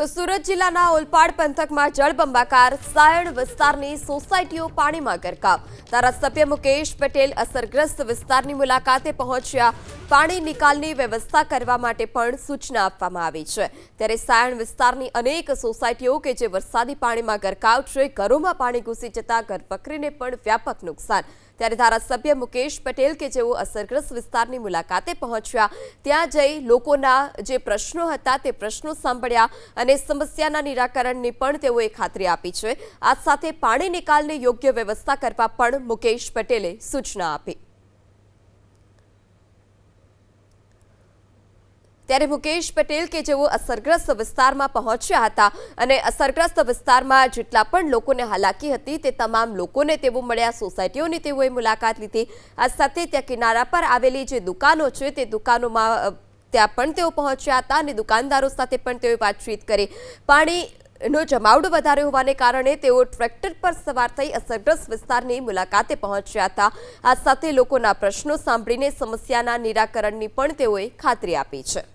તો સુરત જિલ્લાના ઓલપાડ પંથકમાં જળબંબાકાર સાયણ વિસ્તારની સોસાયટીઓ પાણીમાં ગરકાવ। ધારાસભ્ય મુકેશ પટેલ અસરગ્રસ્ત વિસ્તારની મુલાકાતે પહોંચ્યા। પાણી નિકાલની વ્યવસ્થા કરવા માટે પણ સૂચના આપવામાં આવી છે। ત્યારે સાયણ વિસ્તારની અનેક સોસાયટીઓ કે જે વરસાદી પાણીમાં ગરકાવ છે, ઘરોમાં પાણી ઘૂસી જતા ઘરવકરીને પણ વ્યાપક નુકસાન। ત્યારે ધારાસભ્ય મુકેશ પટેલ કે જેઓ અસરગ્રસ્ત વિસ્તારની મુલાકાતે પહોંચ્યા, ત્યાં જઈ લોકોના જે પ્રશ્નો હતા તે પ્રશ્નો સાંભળ્યા અને સમસ્યાના નિરાકરણની પણ તેઓએ ખાતરી આપી છે। આ સાથે પાણી નિકાલની યોગ્ય વ્યવસ્થા કરવા પણ મુકેશ પટેલે સૂચના આપી। ત્યારે મુકેશ પટેલ કે જેઓ અસરગ્રસ્ત વિસ્તારમાં પહોંચ્યા હતા અને અસરગ્રસ્ત વિસ્તારમાં જેટલા પણ લોકોને હાલાકી હતી તે તમામ લોકોને તેઓ મળ્યા, સોસાયટીઓની તેઓએ મુલાકાત લીધી। આ સાથે ત્યાં કિનારા પર આવેલી જે દુકાનો છે તે દુકાનોમાં ત્યાં પણ તેઓ પહોંચ્યા હતા અને દુકાનદારો સાથે પણ તેઓએ વાતચીત કરી। પાણીનો જમાવડો વધારે હોવાને કારણે તેઓ ટ્રેક્ટર પર સવાર થઈ અસરગ્રસ્ત વિસ્તારની મુલાકાતે પહોંચ્યા હતા। આ સાથે લોકોના પ્રશ્નો સાંભળીને સમસ્યાના નિરાકરણની પણ તેઓએ ખાતરી આપી છે।